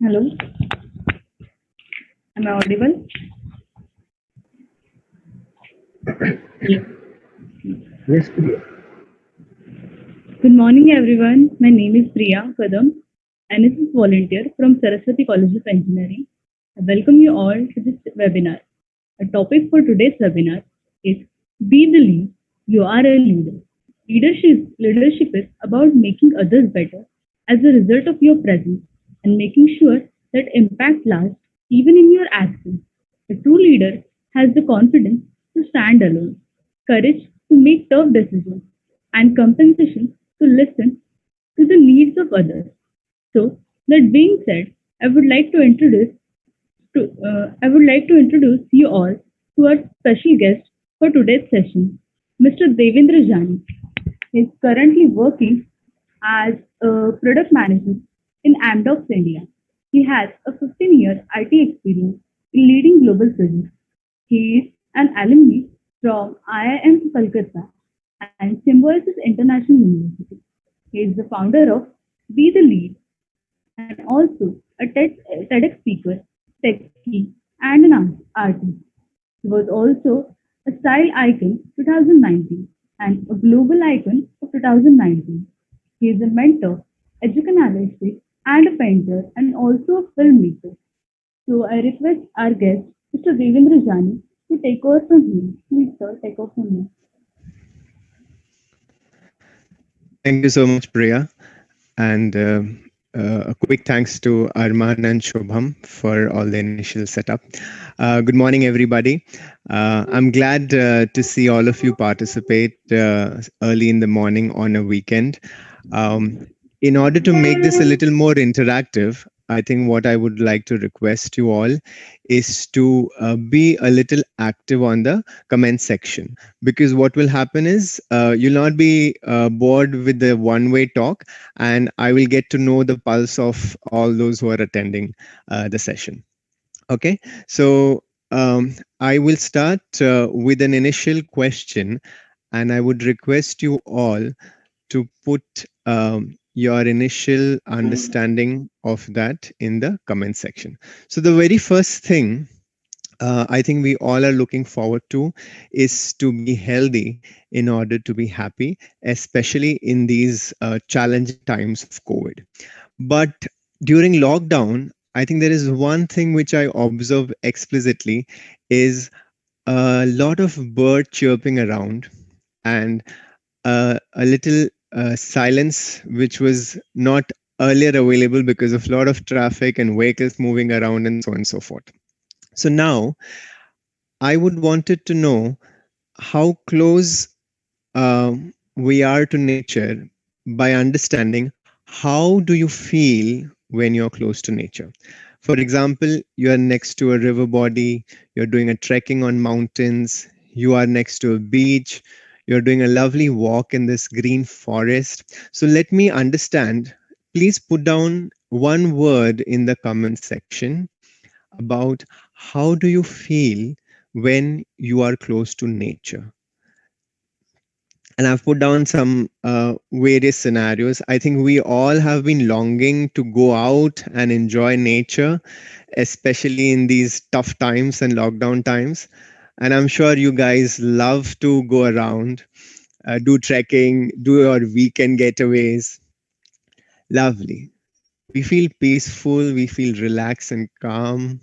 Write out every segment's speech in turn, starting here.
Hello, am I audible? Yes, yes, Priya. Good morning, everyone. My name is Priya Kadam, NSS volunteer from Saraswati College of Engineering. I welcome you all to this webinar. The topic for today's webinar is Be the Lead. You are a leader. Leadership is about making others better as a result of your presence and making sure that impact lasts even in your absence. A true leader has the confidence to stand alone, courage to make tough decisions, and compensation to listen to the needs of others. So, that being said, I would like to introduce you all to our special guest for today's session, Mr. Devendra Jani. He is currently working as a product manager in Amdocs India. He has a 15-year IT experience in leading global projects. He is an alumni from IIM Kolkata and Symbiosis International University. He is the founder of Be the Lead and also a TEDx speaker, techie, and an artist. He was also a style icon 2019 and a global icon of 2019. He is a mentor, education analyst, and a painter, and also a filmmaker. So I request our guest, Mr. Devendra Jani, to take over from here. Please, sir, take over from here. Thank you so much, Priya. And a quick thanks to Arman and Shobham for all the initial setup. Good morning, everybody. I'm glad to see all of you participate early in the morning on a weekend. In order to make this a little more interactive, I think what I would like to request you all is to be a little active on the comment section, because what will happen is you'll not be bored with the one-way talk, and I will get to know the pulse of all those who are attending the session. Okay, so I will start with an initial question, and I would request you all to put your initial understanding of that in the comment section. So the very first thing I think we all are looking forward to is to be healthy in order to be happy, especially in these challenging times of COVID. But during lockdown, I think there is one thing which I observe explicitly is a lot of bird chirping around, and a little silence which was not earlier available because of a lot of traffic and vehicles moving around and so on and so forth. So now I would wanted to know how close we are to nature by understanding how do you feel when you're close to nature. For example, you are next to a river body, you're doing a trekking on mountains, you are next to a beach, you're doing a lovely walk in this green forest. So let me understand. Please put down one word in the comment section about how do you feel when you are close to nature. And I've put down some various scenarios. I think we all have been longing to go out and enjoy nature, especially in these tough times and lockdown times. And I'm sure you guys love to go around, do trekking, do your weekend getaways. Lovely. We feel peaceful, we feel relaxed and calm.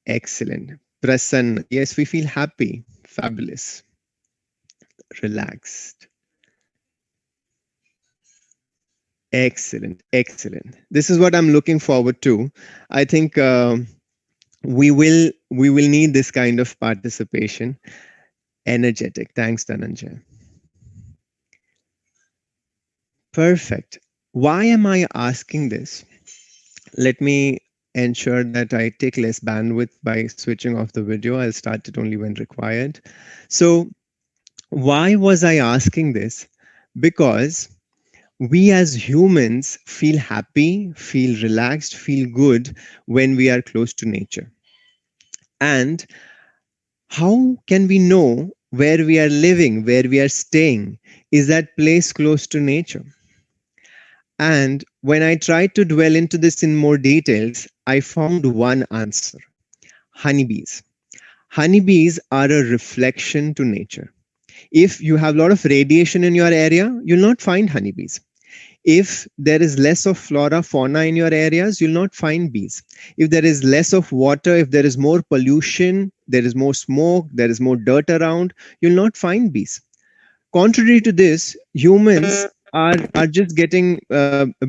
Excellent. Prasanna. Yes, we feel happy. Fabulous. Relaxed. Excellent. Excellent. This is what I'm looking forward to. I think we will need this kind of participation. Energetic. Thanks, Dhananjay. Perfect. Why am I asking this? Let me ensure that I take less bandwidth by switching off the video. I'll start it only when required. So why was I asking this? Because we as humans feel happy, feel relaxed, feel good when we are close to nature. And how can we know where we are living, where we are staying? Is that place close to nature? And when I tried to dwell into this in more details, I found one answer: honeybees. Honeybees are a reflection to nature. If you have a lot of radiation in your area, you'll not find honeybees. If there is less of flora, fauna in your areas, you'll not find bees. If there is less of water, if there is more pollution, there is more smoke, there is more dirt around, you'll not find bees. Contrary to this, humans are just getting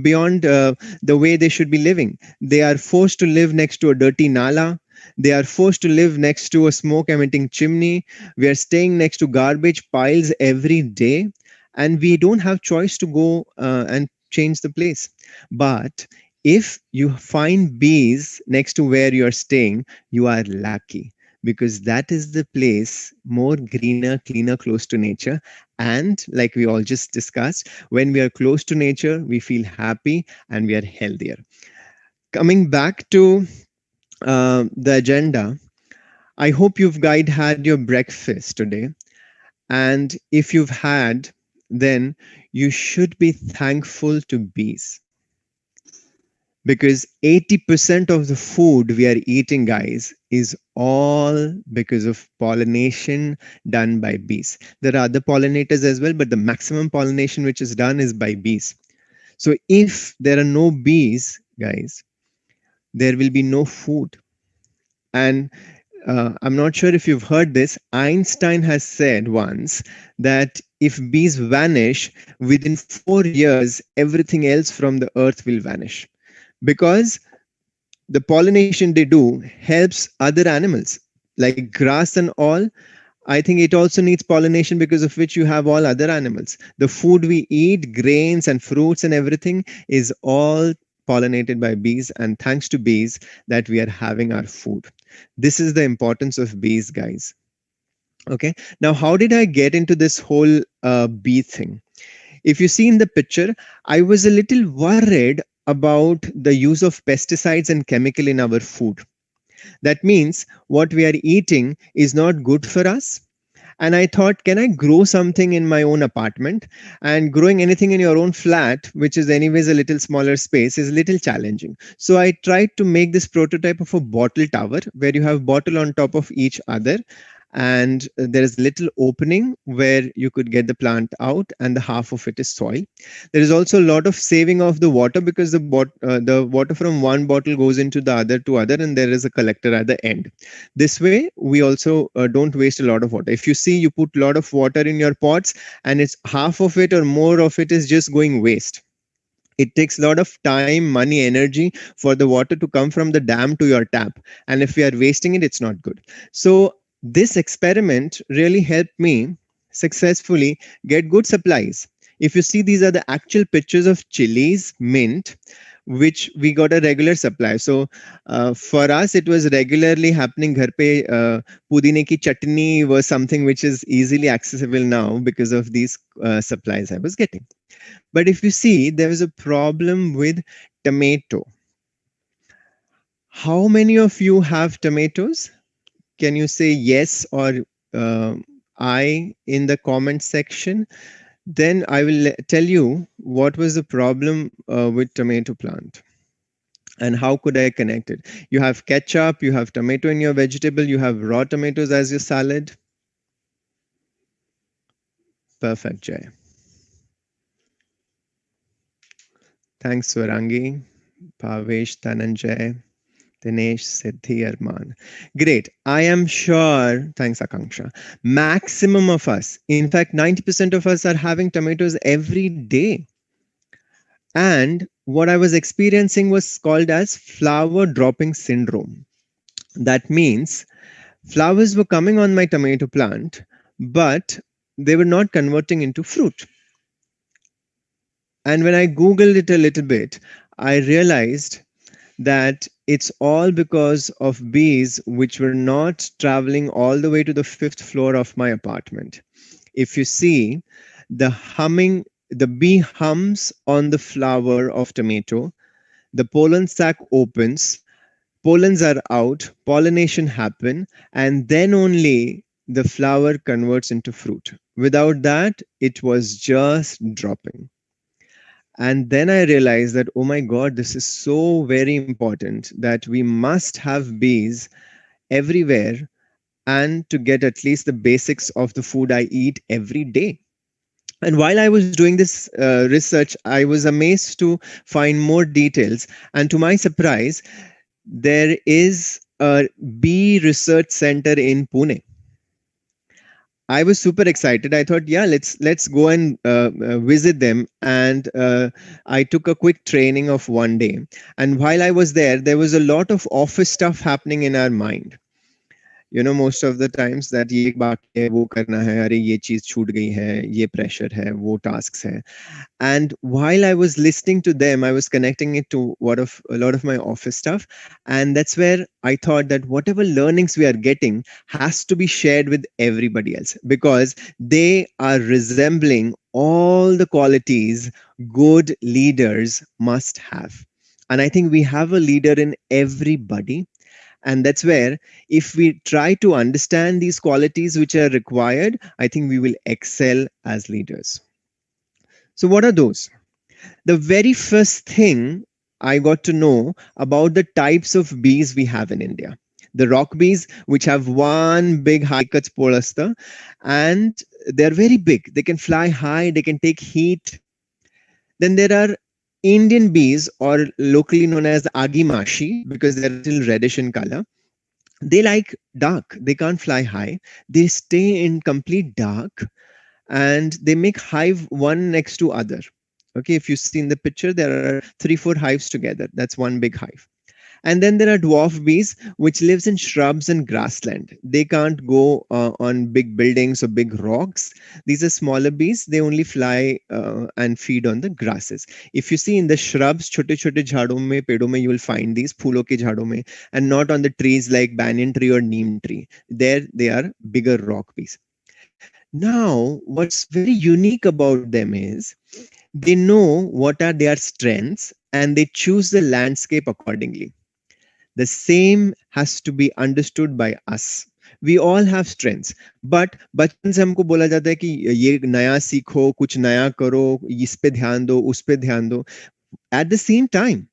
beyond the way they should be living. They are forced to live next to a dirty nala. They are forced to live next to a smoke emitting chimney. We are staying next to garbage piles every day, and we don't have choice to go and change the place. But if you find bees next to where you are staying, you are lucky, because that is the place more greener, cleaner, close to nature. And like we all just discussed, when we are close to nature, we feel happy and we are healthier. Coming back to the agenda, I hope you've guys had your breakfast today. And if you've had, then you should be thankful to bees, because 80% of the food we are eating, guys, is all because of pollination done by bees. There are other pollinators as well, but the maximum pollination which is done is by bees. So if there are no bees, guys, there will be no food. And I'm not sure if you've heard this. Einstein has said once that if bees vanish, within 4 years, everything else from the earth will vanish, because the pollination they do helps other animals like grass and all. I think it also needs pollination, because of which you have all other animals. The food we eat, grains and fruits and everything, is all pollinated by bees, and thanks to bees that we are having our food. This is the importance of bees, guys. Okay, now how did I get into this whole bee thing? If you see in the picture, I was a little worried about the use of pesticides and chemical in our food. That means what we are eating is not good for us. And I thought, can I grow something in my own apartment? And growing anything in your own flat, which is anyways a little smaller space, is a little challenging. So I tried to make this prototype of a bottle tower where you have bottle on top of each other, and there is little opening where you could get the plant out, and the half of it is soil. There is also a lot of saving of the water, because the water from one bottle goes into the other to other, and there is a collector at the end. This way we also don't waste a lot of water. If you see, you put a lot of water in your pots, and it's half of it or more of it is just going waste. It takes a lot of time, money, energy for the water to come from the dam to your tap, and if we are wasting it, it's not good. So this experiment really helped me successfully get good supplies. If you see, these are the actual pictures of chilies, mint, which we got a regular supply. So for us, it was regularly happening. Ghar pe pudine ki chutney was something which is easily accessible now because of these supplies I was getting. But if you see, there was a problem with tomato. How many of you have tomatoes? Can you say yes or I in the comment section? Then I will tell you what was the problem with tomato plant and how could I connect it. You have ketchup, you have tomato in your vegetable, you have raw tomatoes as your salad. Perfect, Jay. Thanks, Swarangi, Pavesh, Dhananjay, Dinesh, Siddhi, Arman. Great. I am sure, thanks Akanksha, maximum of us, in fact 90% of us are having tomatoes every day. And what I was experiencing was called as flower dropping syndrome. That means flowers were coming on my tomato plant, but they were not converting into fruit. And when I Googled it a little bit, I realized that it's all because of bees which were not traveling all the way to the 5th floor of my apartment. If you see, the bee hums on the flower of tomato, the pollen sac opens, pollens are out, pollination happen, and then only the flower converts into fruit. Without that, it was just dropping. And then I realized that, oh my God, this is so very important that we must have bees everywhere and to get at least the basics of the food I eat every day. And while I was doing this research, I was amazed to find more details. And to my surprise, there is a bee research center in Pune. I was super excited. I thought, yeah, let's go and visit them. And I took a quick training of one day. And while I was there was a lot of office stuff happening in our mind. You know, most of the times that ये एक बाकी है, वो करना है, अरे ये चीज छूट गई है, ये pressure है, वो tasks है. And while I was listening to them, I was connecting it to a lot of my office stuff. And that's where I thought that whatever learnings we are getting has to be shared with everybody else, because they are resembling all the qualities good leaders must have. And I think we have a leader in everybody. And that's where, if we try to understand these qualities which are required, I think we will excel as leaders. So, what are those? The very first thing I got to know about the types of bees we have in India. The rock bees, which have one big Haikats polasta, and they're very big. They can fly high, they can take heat. Then there are Indian bees, or locally known as agimashi, because they're a little reddish in color. They like dark, they can't fly high, they stay in complete dark, and they make hive one next to other. Okay, if you see in the picture, there are 3 4 hives together. That's one big hive. And then there are dwarf bees, which lives in shrubs and grassland. They can't go on big buildings or big rocks. These are smaller bees. They only fly and feed on the grasses. If you see in the shrubs, छोटे छोटे झाड़ों में, पेड़ों में, you will find these फूलों के झाड़ों में, and not on the trees like banyan tree or neem tree. There they are bigger rock bees. Now, what's very unique about them is they know what are their strengths and they choose the landscape accordingly. The same has to be understood by us. We all have strengths, but बचपन से हमको बोला जाता है कि ये नया सीखो, कुछ नया करो, इस पे ध्यान दो, उस पे ध्यान दो. At the same time,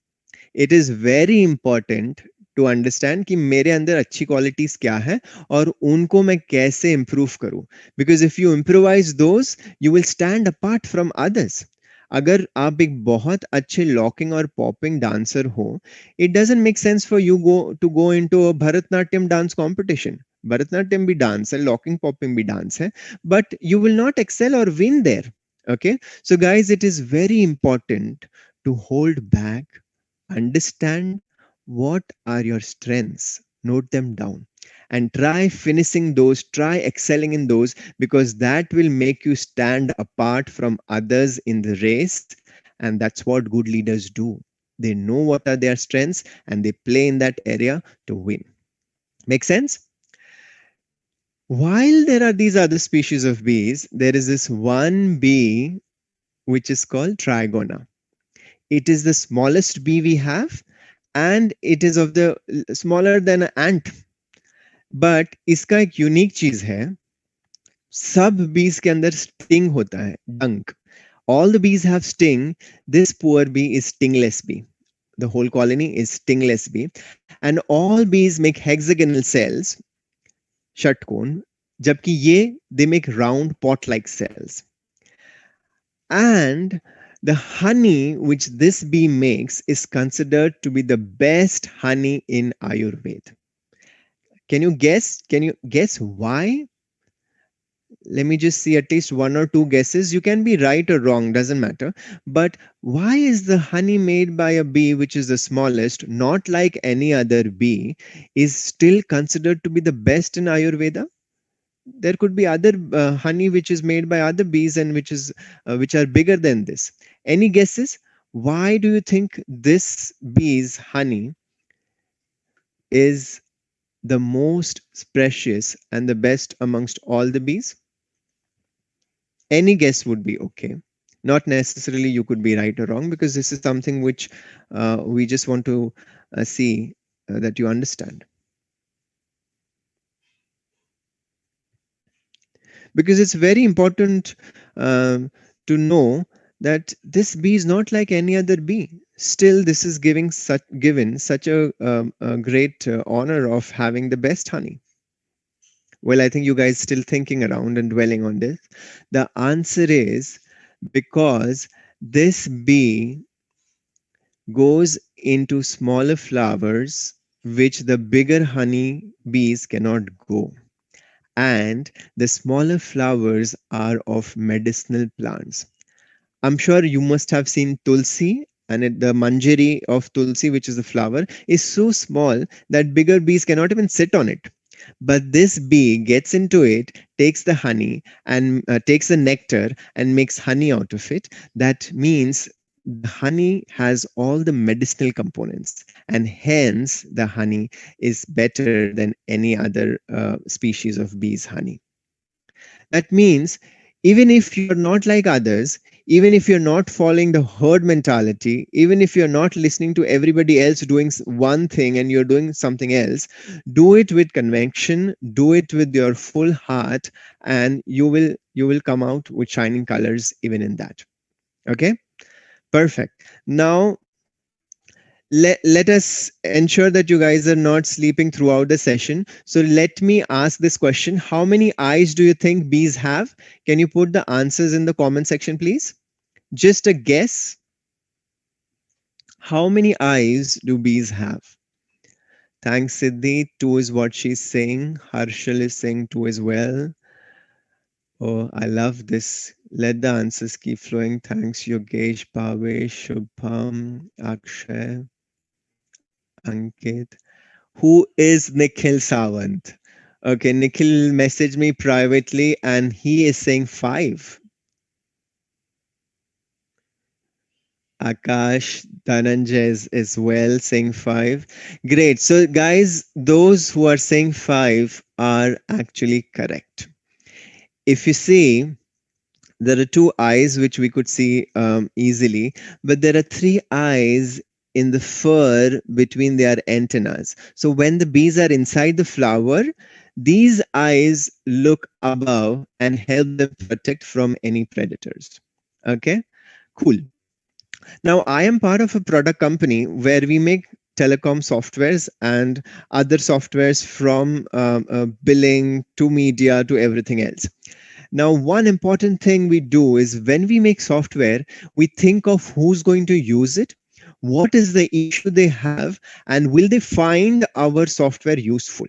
it is very important to understand कि मेरे अंदर अच्छी qualities क्या है और उनको मैं कैसे improve करूं. Because if you improvise those, you will stand apart from others. अगर आप एक बहुत अच्छे लॉकिंग और पॉपिंग डांसर हो, it doesn't make sense for you to go into a Bharatnatyam dance competition. Bharatnatyam भी डांस है, लॉकिंग पॉपिंग भी डांस है, but you will not excel or win there. Okay, so guys, it is very important to hold back, understand what are your strengths, note them down, and try finishing those, try excelling in those, because that will make you stand apart from others in the race. And that's what good leaders do. They know what are their strengths and they play in that area to win. Make sense? While there are these other species of bees, there is this one bee which is called Trigona. It is the smallest bee we have, and it is of the smaller than an ant. But इसका एक unique चीज है, सब बीज के अंदर sting होता है, डंक. All the bees have sting. This poor bee is stingless bee. The whole colony is stingless bee, and all bees make hexagonal cells, षटकोण, जबकि ये they make round pot-like cells. And the honey which this bee makes is considered to be the best honey in Ayurveda. Can you guess? Can you guess why? Let me just see at least one or two guesses. You can be right or wrong, doesn't matter. But why is the honey made by a bee, which is the smallest, not like any other bee, is still considered to be the best in Ayurveda? There could be other honey which is made by other bees and which are bigger than this. Any guesses? Why do you think this bee's honey is the most precious and the best amongst all the bees? Any guess would be okay. Not necessarily you could be right or wrong, because this is something which we just want to see that you understand. Because it's very important to know that this bee is not like any other bee. Still, this is given such a great honor of having the best honey. Well, I think you guys still thinking around and dwelling on this. The answer is because this bee goes into smaller flowers which the bigger honey bees cannot go. And the smaller flowers are of medicinal plants. I'm sure you must have seen tulsi, and the manjari of tulsi, which is a flower, is so small that bigger bees cannot even sit on it. But this bee gets into it, takes the honey and takes the nectar and makes honey out of it. That means the honey has all the medicinal components, and hence the honey is better than any other species of bees' honey. That means even if you're not like others, even if you're not following the herd mentality, even if you're not listening to everybody else doing one thing and you're doing something else, do it with conviction, do it with your full heart, and you will come out with shining colors even in that. Okay, perfect. Now let us ensure that you guys are not sleeping throughout the session. So let me ask this question. How many eyes do you think bees have? Can you put the answers in the comment section, please? Just a guess. How many eyes do bees have? Thanks, Siddhi. 2 is what she's saying. Harshal is saying 2 as well. Oh, I love this. Let the answers keep flowing. Thanks, Yogesh, Bhavesh, Shubham, Akshay, Ankit. Who is Nikhil Sawant? Okay, Nikhil messaged me privately and he is saying 5. Akash Dhananjay is well saying 5. Great. So, guys, those who are saying 5 are actually correct. If you see, there are 2 eyes which we could see easily, but there are 3 eyes in the fur between their antennas. So when the bees are inside the flower, these eyes look above and help them protect from any predators. Okay, cool. Now I am part of a product company where we make telecom softwares and other softwares from billing to media to everything else. Now, one important thing we do is when we make software, we think of who's going to use it, what is the issue they have, and will they find our software useful?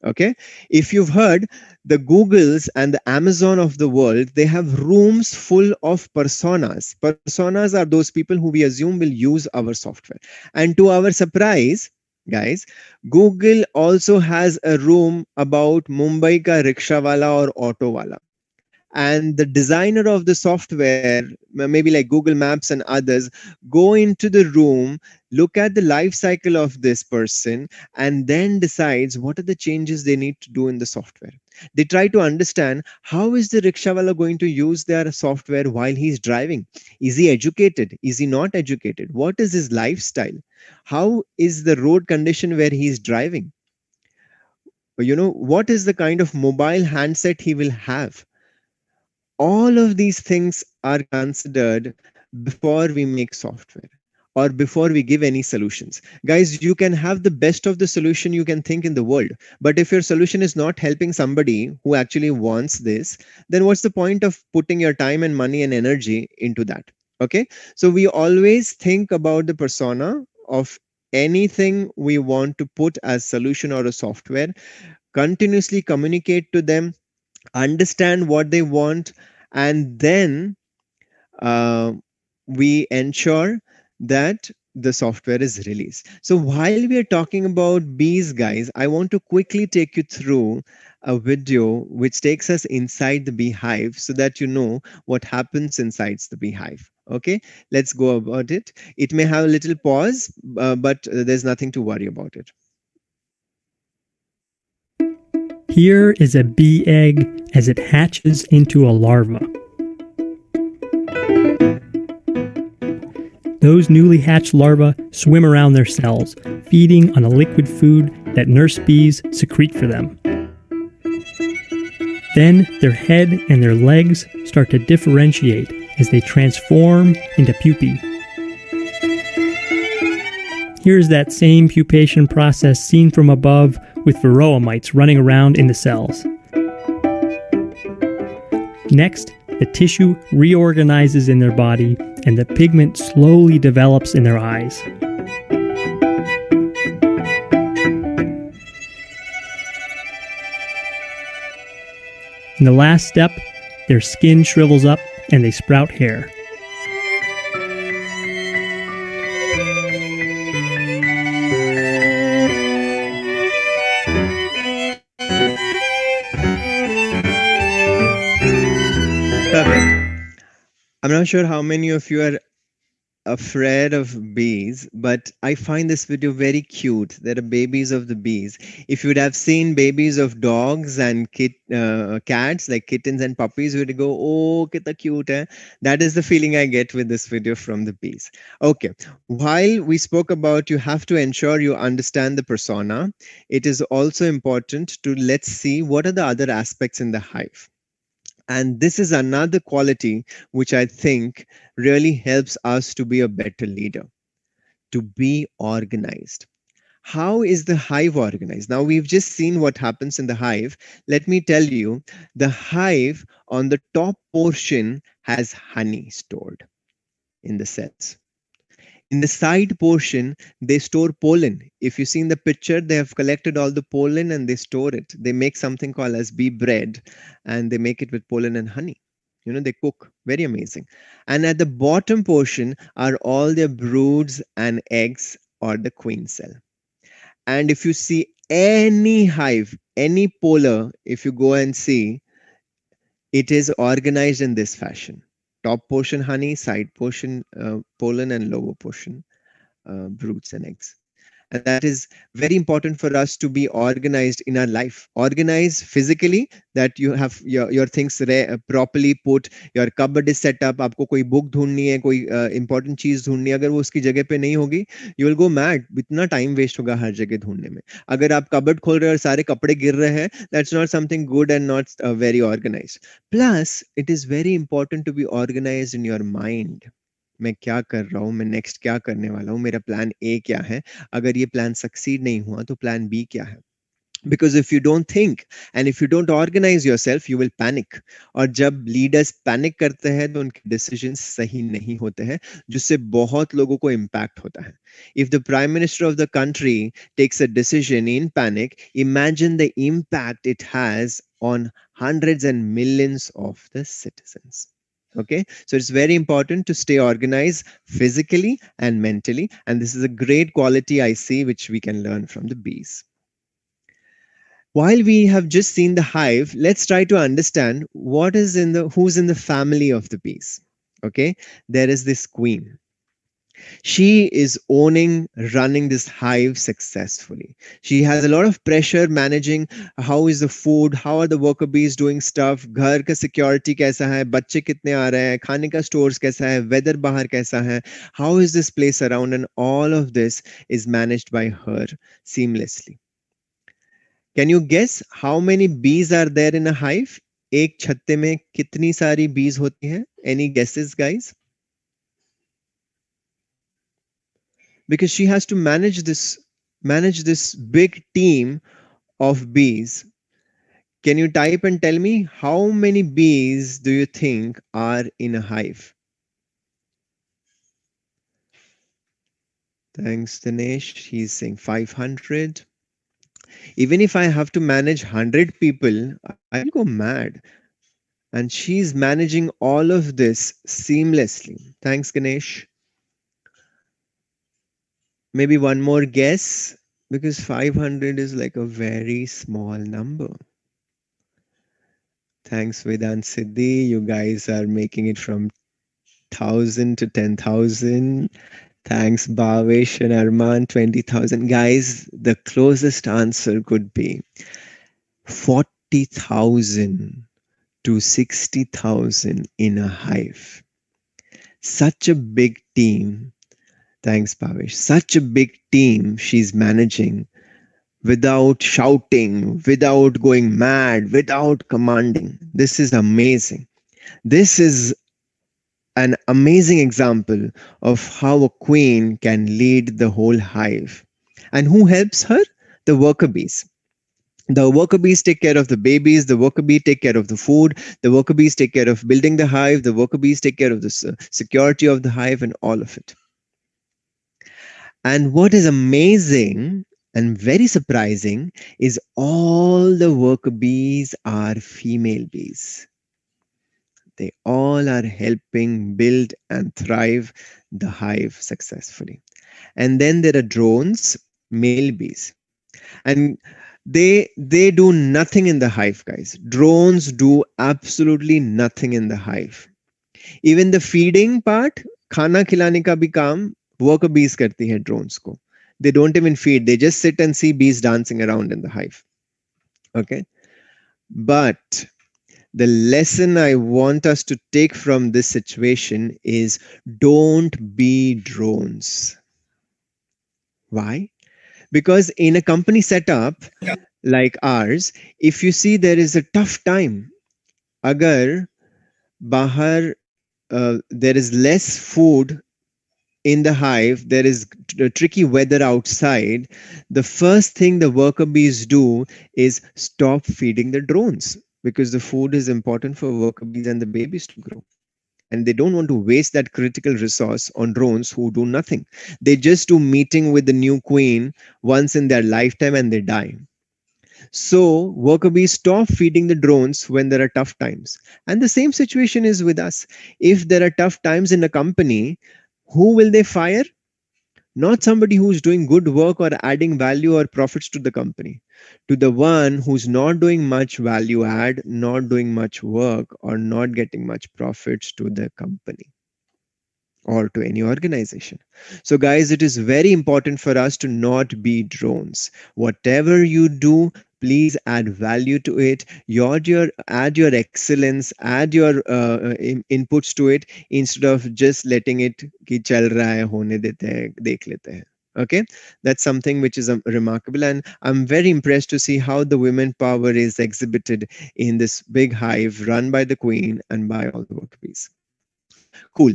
Okay. If you've heard, the Googles and the Amazon of the world, they have rooms full of personas. Personas are those people who we assume will use our software. And to our surprise, guys, Google also has a room about Mumbai ka rickshawala or auto wala. And the designer of the software, maybe like Google Maps and others, go into the room, look at the life cycle of this person, and then decides what are the changes they need to do in the software. They try to understand how is the rickshawala going to use their software while he's driving. Is he educated? Is he not educated? What is his lifestyle? How is the road condition where he's driving? What is the kind of mobile handset he will have? All of these things are considered before we make software or before we give any solutions. Guys, you can have the best of the solution you can think in the world, but if your solution is not helping somebody who actually wants this, then what's the point of putting your time and money and energy into that? Okay, so we always think about the persona of anything we want to put as solution or a software, continuously communicate to them, understand what they want, and then we ensure that the software is released. So while we are talking about bees, guys, I want to quickly take you through a video which takes us inside the beehive so that you know what happens inside the beehive. Okay, let's go about it. It may have a little pause, but there's nothing to worry about it. Here is a bee egg as it hatches into a larva. Those newly hatched larvae swim around their cells, feeding on a liquid food that nurse bees secrete for them. Then their head and their legs start to differentiate as they transform into pupae. Here's that same pupation process seen from above with varroa mites running around in the cells. Next, the tissue reorganizes in their body and the pigment slowly develops in their eyes. In the last step, their skin shrivels up and they sprout hair. Perfect. I'm not sure how many of you are afraid of bees, but I find this video very cute. There are babies of the bees. If you would have seen babies of dogs and cats, like kittens and puppies, you would go, oh, kitna cute hai. That is the feeling I get with this video from the bees. Okay, while we spoke about you have to ensure you understand the persona, it is also important to let's see what are the other aspects in the hive. And this is another quality which I think really helps us to be a better leader, to be organized. How is the hive organized? Now we've just seen what happens in the hive. Let me tell you, the hive on the top portion has honey stored in the cells. In the side portion, they store pollen. If you see in the picture, they have collected all the pollen and they store it. They make something called as bee bread and they make it with pollen and honey. You know, they cook. Very amazing. And at the bottom portion are all their broods and eggs or the queen cell. And if you see any hive, any polar, if you go and see, it is organized in this fashion. Top portion honey, side portion pollen, and lower portion broods and eggs. And that is very important for us to be organized in our life. Organized physically, that you have your things properly put, your cupboard is set up, आपको कोई book ढूंढनी है, कोई important चीज ढूंढनी है, अगर वो उसकी जगह पे नहीं होगी, you will go mad. इतना time waste होगा हर जगह ढूंढने में. अगर आप cupboard खोल रहे हो और सारे कपड़े गिर रहे हैं, that's not something good and not very organized. Plus, it is very important to be organized in your mind. मैं क्या कर रहा हूँ, मैं नेक्स्ट क्या करने वाला हूँ, मेरा प्लान ए क्या है, अगर ये प्लान सक्सीड नहीं हुआ तो प्लान बी क्या है. Because if you don't think and if you don't organize yourself, you will panic. और जब leaders panic करते हैं तो उनके decisions सही नहीं होते हैं, जिससे बहुत लोगों को impact होता है. If the Prime Minister of the country takes a decision in panic, imagine the impact it has on hundreds and millions of the citizens. Okay, so it's very important to stay organized physically and mentally, and this is a great quality I see which we can learn from the bees. While we have just seen the hive, let's try to understand who's in the family of the bees. Okay, there is this queen. She is running this hive successfully. She has a lot of pressure managing how is the food, how are the worker bees doing stuff, घर का security कैसा है, बच्चे कितने आ रहे हैं, खाने का stores कैसा है, weather बाहर कैसा है, how is this place around, and all of this is managed by her seamlessly. Can you guess how many bees are there in a hive? एक छत्ते में कितनी सारी bees होती हैं? Any guesses, guys? Because she has to manage this big team of bees. Can you type and tell me how many bees do you think are in a hive? Thanks, Dinesh. He's saying 500. Even if I have to manage 100 people, I'll go mad. And she's managing all of this seamlessly. Thanks, Ganesh. Maybe one more guess, because 500 is like a very small number. Thanks, Vedant Siddhi. You guys are making it from 1,000 to 10,000. Thanks, Bhavesh and Arman, 20,000. Guys, the closest answer could be 40,000 to 60,000 in a hive. Such a big team. Thanks, Bhavesh. Such a big team she's managing without shouting, without going mad, without commanding. This is amazing. This is an amazing example of how a queen can lead the whole hive. And who helps her? The worker bees. The worker bees take care of the babies, the worker bee take care of the food, the worker bees take care of building the hive, the worker bees take care of the security of the hive and all of it. And what is amazing and very surprising is all the worker bees are female bees. They all are helping build and thrive the hive successfully. And then there are drones, male bees. And they do nothing in the hive, guys. Drones do absolutely nothing in the hive. Even the feeding part, khana khilane ka bhi kaam worker bees karti hai drones ko. They don't even feed. They just sit and see bees dancing around in the hive. Okay. But the lesson I want us to take from this situation is don't be drones. Why? Because in a company setup like ours, if you see there is a tough time, agar bahar there is less food in the hive, there is tricky weather outside, the first thing the worker bees do is stop feeding the drones, because the food is important for worker bees and the babies to grow. And they don't want to waste that critical resource on drones who do nothing. They just do meeting with the new queen once in their lifetime and they die. So worker bees stop feeding the drones when there are tough times. And the same situation is with us. If there are tough times in a company, who will they fire? Not somebody who's doing good work or adding value or profits to the company. To the one who's not doing much value add, not doing much work, or not getting much profits to the company or to any organization. So guys, it is very important for us to not be drones. Whatever you do, please add value to it. Add your excellence, add your inputs to it, instead of just letting it ki chal raha hai, hone dete hai, dekh lete hai. Okay, that's something which is remarkable, and I'm very impressed to see how the women power is exhibited in this big hive run by the queen and by all the worker bees. Cool.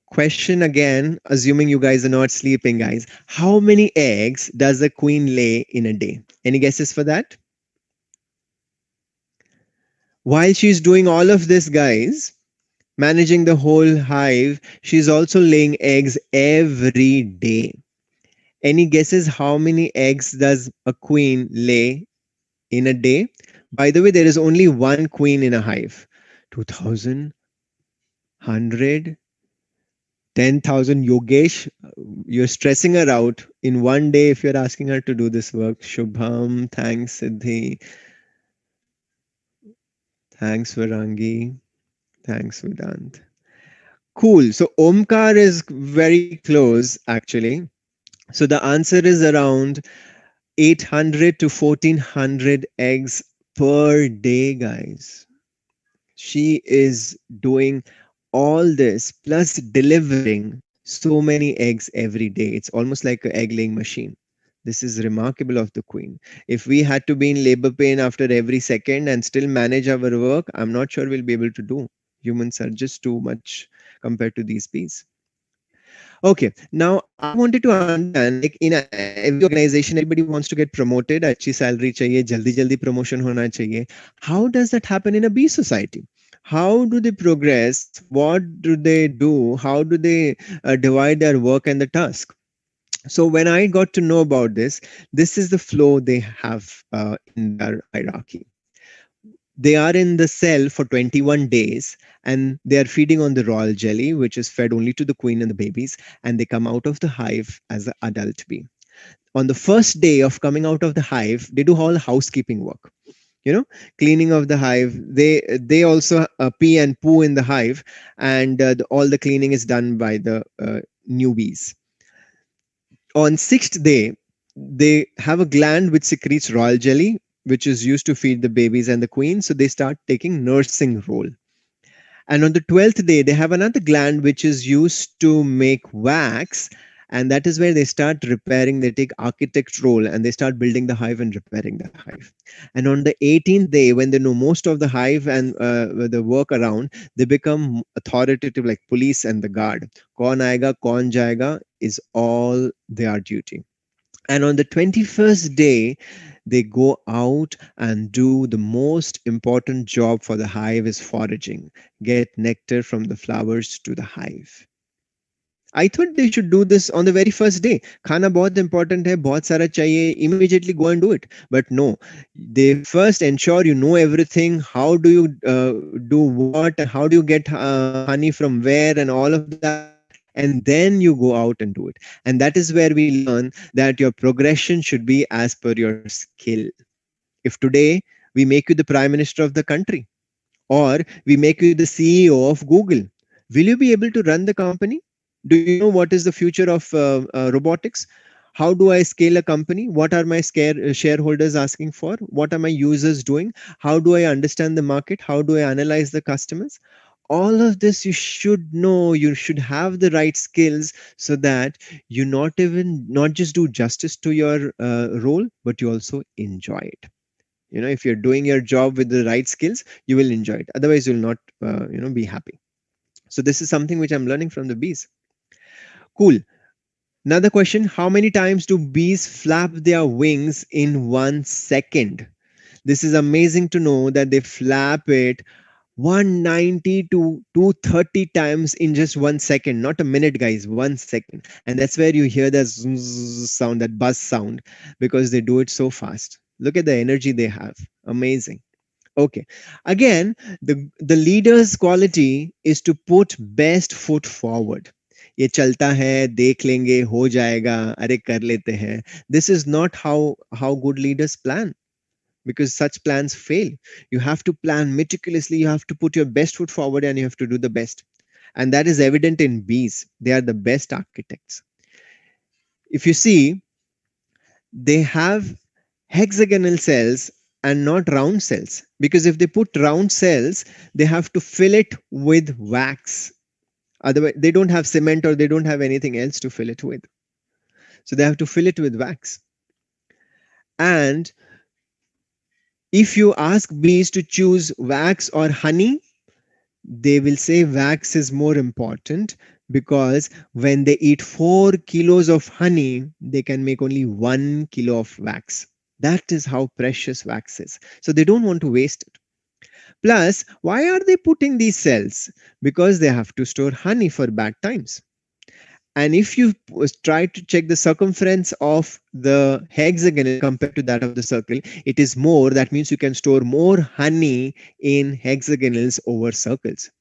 Question again, assuming you guys are not sleeping, guys. How many eggs does a queen lay in a day? Any guesses for that? While she's doing all of this, guys, managing the whole hive, she's also laying eggs every day. Any guesses how many eggs does a queen lay in a day? By the way, there is only one queen in a hive. 2,000, 100, 10,000. Yogesh, you're stressing her out in one day if you're asking her to do this work. Shubham, thanks Siddhi. Thanks Varangi. Thanks Vedant. Cool. So Omkar is very close actually. So the answer is around 800 to 1400 eggs per day, guys. She is doing all this plus delivering so many eggs every day. It's almost like an egg laying machine. This is remarkable of the queen. If we had to be in labor pain after every second and still manage our work, I'm not sure we'll be able to do. Humans are just too much compared to these bees. Okay, now I wanted to understand, like in every organization, everybody wants to get promoted, achhi salary chahiye, jaldi promotion hona chahiye. How does that happen in a bee society? How do they progress? What do they do? How do they divide their work and the task? So when I got to know about this is the flow they have in their hierarchy. They are in the cell for 21 days and they are feeding on the royal jelly, which is fed only to the queen and the babies, and they come out of the hive as an adult bee. On the first day of coming out of the hive, they do all housekeeping work. You know, cleaning of the hive. They also pee and poo in the hive, and all the cleaning is done by the newbies. On 6th day, they have a gland which secretes royal jelly, which is used to feed the babies and the queen. So they start taking nursing role. And on the 12th day, they have another gland which is used to make wax. And that is where they start repairing. They take architect role and they start building the hive and repairing the hive. And on the 18th day, when they know most of the hive and the work around, they become authoritative, like police and the guard. Kaun aayega, kaun jayega is all their duty. And on the 21st day, they go out and do the most important job for the hive is foraging, get nectar from the flowers to the hive. I thought they should do this on the very first day. Khana bahut important hai, bahut sara chahiye, immediately go and do it. But no, they first ensure you know everything. How do you do what? How do you get honey from where and all of that? And then you go out and do it. And that is where we learn that your progression should be as per your skill. If today we make you the prime minister of the country, or we make you the CEO of Google, will you be able to run the company? Do you know what is the future of robotics? How do I scale a company? What are my shareholders asking for? What are my users doing? How do I understand the market? How do I analyze the customers? All of this you should know. You should have the right skills so that you not just do justice to your role, but you also enjoy it. If you're doing your job with the right skills, you will enjoy it. Otherwise you'll not be happy. So this is something which I'm learning from the bees. Cool. Another question: how many times do bees flap their wings in 1 second? This is amazing to know that they flap it 190 to 230 times in just 1 second. Not a minute, guys, 1 second. And that's where you hear that zzz sound, that buzz sound, because they do it so fast. Look at the energy they have. Amazing. Okay. Again, the leader's quality is to put best foot forward. ये चलता है, देख लेंगे, हो जाएगा, अरे कर लेते हैं. This is not how good leaders plan, because such plans fail. You have to plan meticulously. You have to put your best foot forward and you have to do the best. And that is evident in bees. They are the best architects. If you see, they have hexagonal cells and not round cells, because if they put round cells, they have to fill it with wax. Otherwise, they don't have cement or they don't have anything else to fill it with. So they have to fill it with wax. And if you ask bees to choose wax or honey, they will say wax is more important, because when they eat 4 kilos of honey, they can make only 1 kilo of wax. That is how precious wax is. So they don't want to waste it. Plus, why are they putting these cells? Because they have to store honey for bad times. And if you try to check the circumference of the hexagon compared to that of the circle, it is more. That means you can store more honey in hexagonals over circles.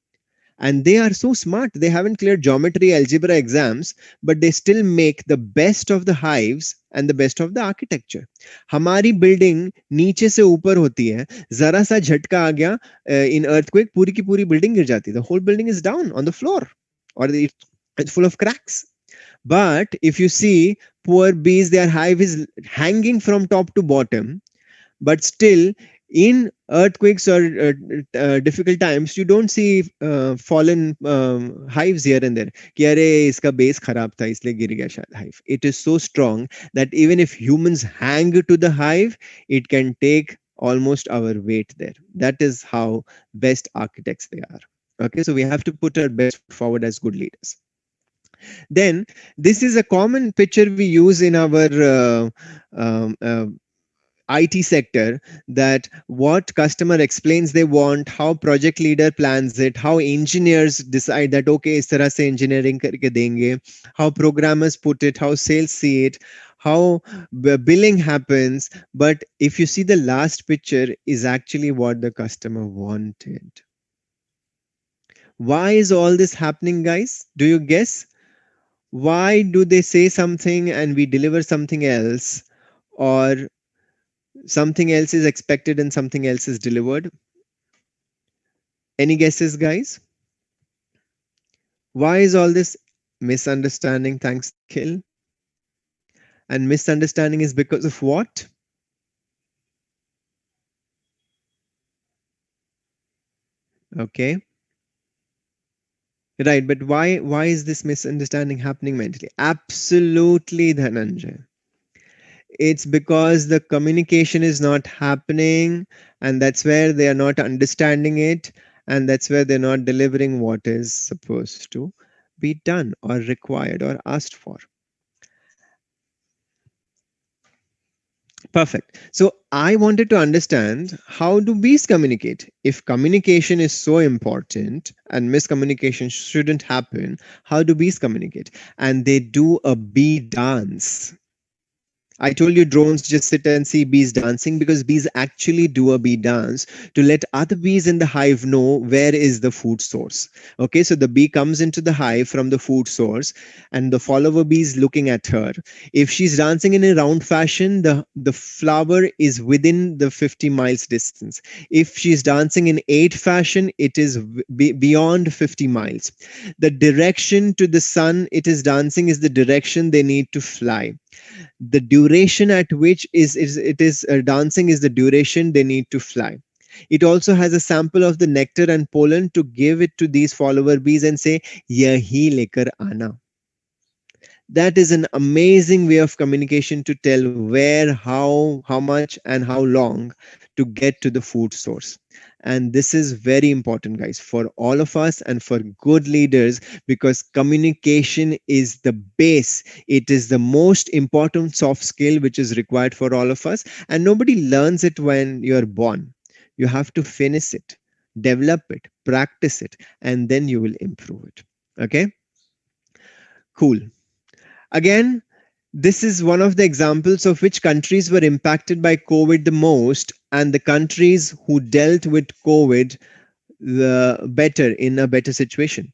And they are so smart. They haven't cleared geometry, algebra exams, but they still make the best of the hives and the best of the architecture. हमारी building नीचे से ऊपर होती है, जरा सा झटका आ गया in earthquake, पूरी की पूरी building गिर जाती है. The whole building is down on the floor, or it's full of cracks. But if you see poor bees, their hive is hanging from top to bottom, but still in earthquakes or difficult times, you don't see fallen hives here and there. कि अरे इसका base खराब था इसलिए गिर गया शायद hive. It is so strong that even if humans hang to the hive, it can take almost our weight there. That is how best architects they are. Okay, so we have to put our best forward as good leaders. Then this is a common picture we use in our IT sector, that what customer explains they want, how project leader plans it, how engineers decide that okay इस तरह से engineering करके देंगे, how programmers put it, how sales see it, how billing happens. But if you see, the last picture is actually what the customer wanted. Why is all this happening, guys? Do you guess? Why do they say something and we deliver something else, or something else is expected and something else is delivered? Any guesses, guys? Why is all this misunderstanding? Thanks, Kill. And misunderstanding is because of what? Okay. Right, but why is this misunderstanding happening mentally? Absolutely, Dhananjay. It's because the communication is not happening, and that's where they are not understanding it, and that's where they're not delivering what is supposed to be done or required or asked for. Perfect. So I wanted to understand, how do bees communicate? If communication is so important and miscommunication shouldn't happen, how do bees communicate? And they do a bee dance. I told you drones just sit and see bees dancing, because bees actually do a bee dance to let other bees in the hive know where is the food source. Okay, so the bee comes into the hive from the food source, and the follower bee is looking at her. If she's dancing in a round fashion, the flower is within the 50 miles distance. If she's dancing in eight fashion, it is beyond 50 miles. The direction to the sun it is dancing is the direction they need to fly. The duration at which it is dancing is the duration they need to fly. It also has a sample of the nectar and pollen to give it to these follower bees and say, yahi lekar ana. That is an amazing way of communication to tell where, how much, and how long to get to the food source. And this is very important, guys, for all of us and for good leaders, because communication is the base. It is the most important soft skill which is required for all of us. And nobody learns it when you're born. You have to finish it, develop it, practice it, and then you will improve it. Okay? Cool. Again, this is one of the examples of which countries were impacted by COVID the most, and the countries who dealt with COVID the better, in a better situation.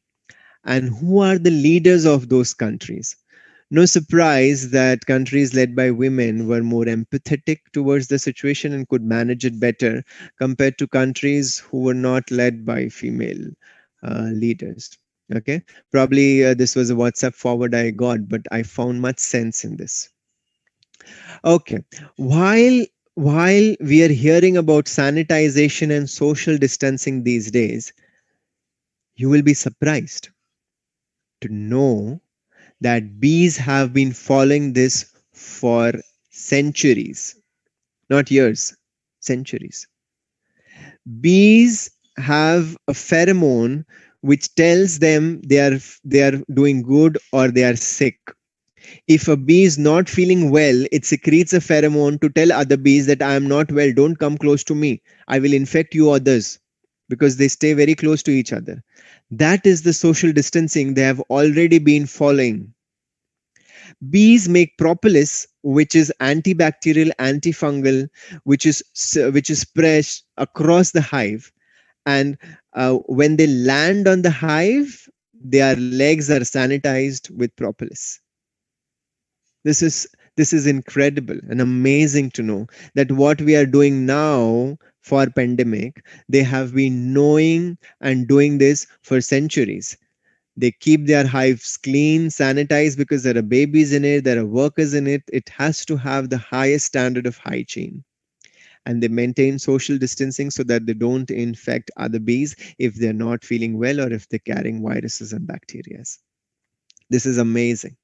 And who are the leaders of those countries? No surprise that countries led by women were more empathetic towards the situation and could manage it better compared to countries who were not led by female leaders. Okay, probably this was a WhatsApp forward I got, but I found much sense in this. Okay, while we are hearing about sanitization and social distancing these days, you will be surprised to know that bees have been following this for centuries, not years, centuries. Bees have a pheromone which tells them they are doing good or they are sick. If a bee is not feeling well, it secretes a pheromone to tell other bees that I am not well, don't come close to me, I will infect you others, because they stay very close to each other. That is the social distancing they have already been following. Bees make propolis, which is antibacterial, antifungal, which is spread across the hive. And when they land on the hive, their legs are sanitized with propolis. This is incredible and amazing to know that what we are doing now for pandemic, they have been knowing and doing this for centuries. They keep their hives clean, sanitized, because there are babies in it, there are workers in it. It has to have the highest standard of hygiene. And they maintain social distancing so that they don't infect other bees if they're not feeling well or if they're carrying viruses and bacteria. This is amazing.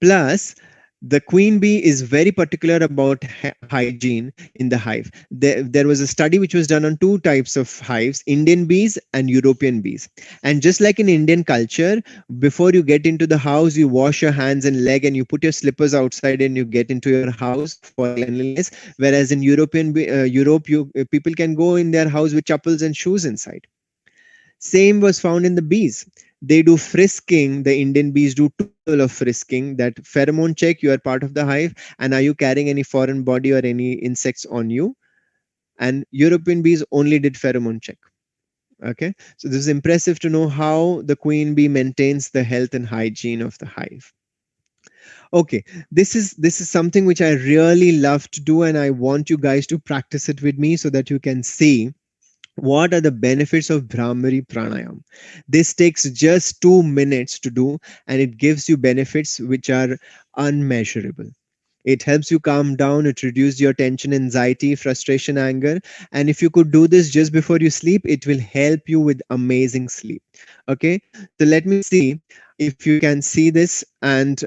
Plus, the queen bee is very particular about hygiene in the hive. There was a study which was done on two types of hives, Indian bees and European bees. And just like in Indian culture, before you get into the house, you wash your hands and leg and you put your slippers outside and you get into your house for cleanliness. Whereas in Europe, people can go in their house with chappals and shoes inside. Same was found in the bees. They do frisking. The Indian bees do two level of frisking. That pheromone check, you are part of the hive, and are you carrying any foreign body or any insects on you? And European bees only did pheromone check. Okay, so this is impressive to know how the queen bee maintains the health and hygiene of the hive. Okay, this is something which I really love to do, and I want you guys to practice it with me so that you can see what are the benefits of Bharamari Pranayama. This takes just 2 minutes to do, and it gives you benefits which are unmeasurable. It helps you calm down. It reduces your tension, anxiety, frustration, anger. And if you could do this just before you sleep, it will help you with amazing sleep. Okay, so let me see if you can see this, and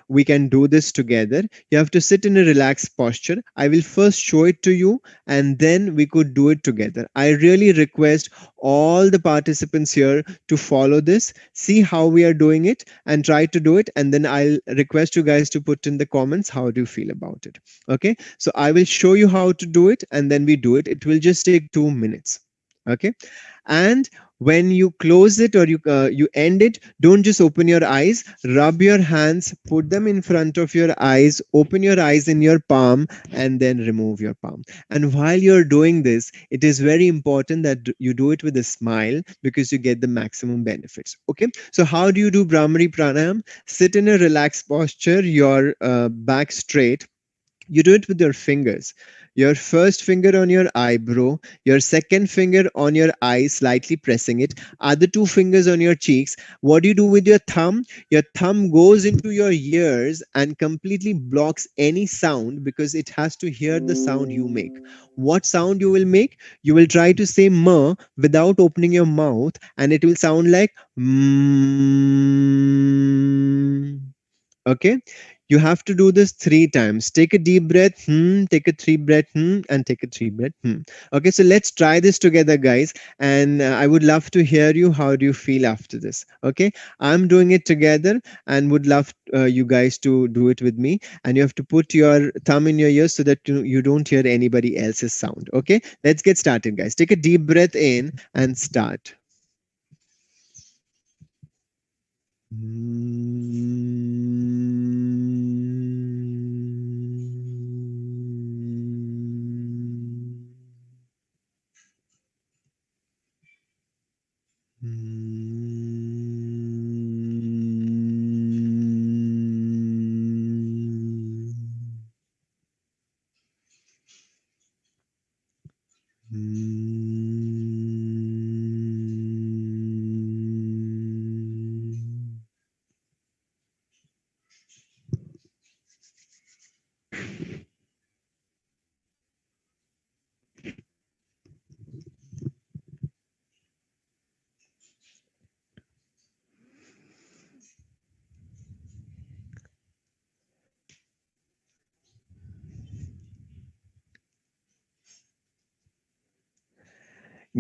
we can do this together. You have to sit in a relaxed posture. I will first show it to you, and then we could do it together. I really request all the participants here to follow this, see how we are doing it, and try to do it. And then I'll request you guys to put in the comments how do you feel about it. Okay, so I will show you how to do it, and then we do it. It will just take 2 minutes. Okay, and when you close it or you end it, don't just open your eyes. Rub your hands, put them in front of your eyes, open your eyes in your palm, and then remove your palm. And while you're doing this, it is very important that you do it with a smile, because you get the maximum benefits. Okay, so how do you do Bharamari pranayam? Sit in a relaxed posture, your back straight. You do it with your fingers. Your first finger on your eyebrow, your second finger on your eye, slightly pressing it, other two fingers on your cheeks. What do you do with your thumb? Your thumb goes into your ears and completely blocks any sound, because it has to hear the sound you make. What sound you will make? You will try to say "m" without opening your mouth, and it will sound like "mm." Okay, you have to do this 3 times. Take a deep breath, take a 3 breath, and take a 3 breath. Okay, so let's try this together, guys. And I would love to hear you. How do you feel after this? Okay, I'm doing it together and would love you guys to do it with me. And you have to put your thumb in your ears so that you don't hear anybody else's sound. Okay, let's get started, guys. Take a deep breath in and start.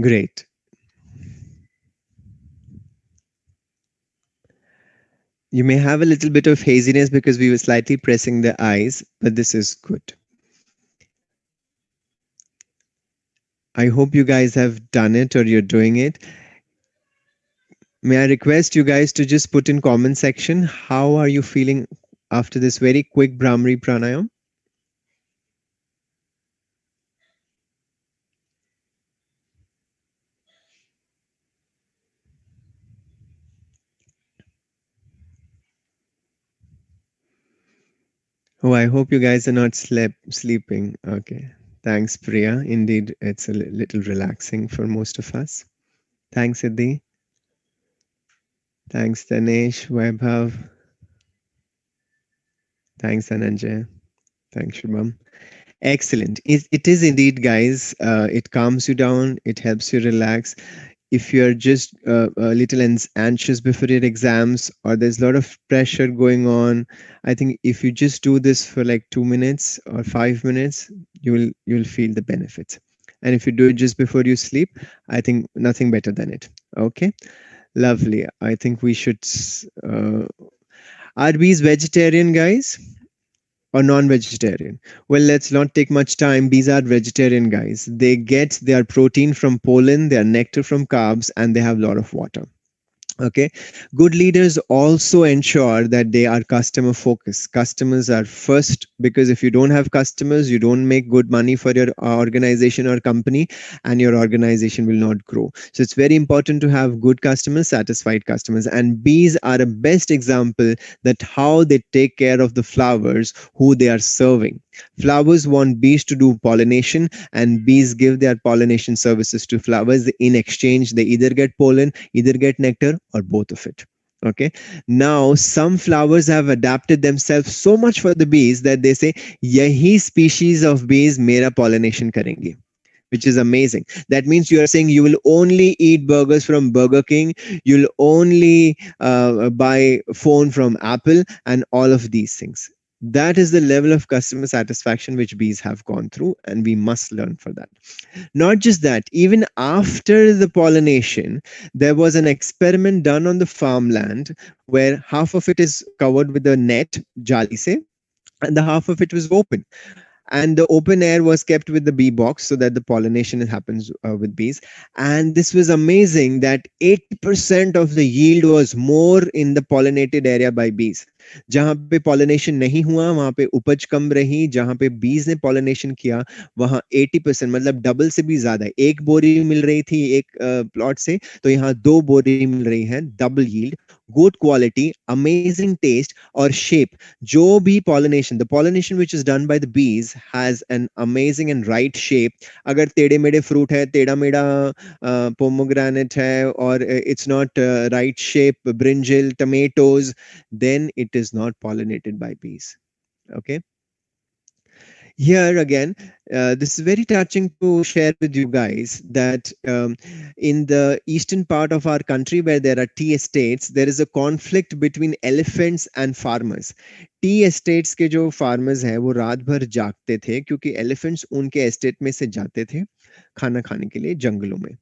Great. You may have a little bit of haziness because we were slightly pressing the eyes, but this is good. I hope you guys have done it or you're doing it. May I request you guys to just put in comment section, how are you feeling after this very quick Bharamari pranayam? Oh, I hope you guys are not sleeping. Okay. Thanks, Priya. Indeed, it's a little relaxing for most of us. Thanks, Siddhi. Thanks, Tanesh, Vaibhav. Thanks, Ananjay. Thanks, Shubham. Excellent. It is indeed, guys. It calms you down. It helps you relax. If you're just a little anxious before your exams, or there's a lot of pressure going on, I think if you just do this for like 2 minutes or 5 minutes, you'll feel the benefits. And if you do it just before you sleep, I think nothing better than it. Okay, lovely. I think we should. Are bees vegetarian, guys? Or non-vegetarian? Well, let's not take much time. Bees are vegetarian, guys. They get their protein from pollen, their nectar from carbs, and they have a lot of water. Okay, good leaders also ensure that they are customer focused. Customers are first, because if you don't have customers, you don't make good money for your organization or company, and your organization will not grow. So it's very important to have good customers, satisfied customers, and bees are a best example that how they take care of the flowers who they are serving. Flowers want bees to do pollination, and bees give their pollination services to flowers. In exchange, they either get pollen, either get nectar, or both of it. Okay. Now, some flowers have adapted themselves so much for the bees that they say, yahi species of bees mera pollination karenge, which is amazing. That means you are saying you will only eat burgers from Burger King, you'll only buy phone from Apple, and all of these things. That is the level of customer satisfaction which bees have gone through, and we must learn for that. Not just that, even after the pollination, there was an experiment done on the farmland where half of it is covered with a net, jali se, and the half of it was open, and the open air was kept with the bee box so that the pollination happens with bees. And this was amazing that 80% of the yield was more in the pollinated area by bees. जहां पे pollination नहीं हुआ वहां पे उपज कम रही, जहां पे bees ने pollination किया वहां 80%, मतलब डबल से भी ज्यादा, एक बोरी मिल रही थी एक प्लॉट से, तो यहाँ 2 बोरी मिल रही है, double yield, good quality, amazing taste और shape. जो भी pollination, the pollination which is done by the bees has an amazing and right shape. अगर टेढ़े मेढ़े fruit है, टेढ़ा मेढ़ा pomegranate है, और it's not right shape, brinjal, tomatoes, then it is not pollinated by bees. Okay. Here again, this is very touching to share with you guys that in the eastern part of our country where there are tea estates, there is a conflict between elephants and farmers. T estates के जो farmers हैं वो रात भर जागते थे क्योंकि elephants उनके एस्टेट में से जाते थे खाना खाने के लिए जंगलों में.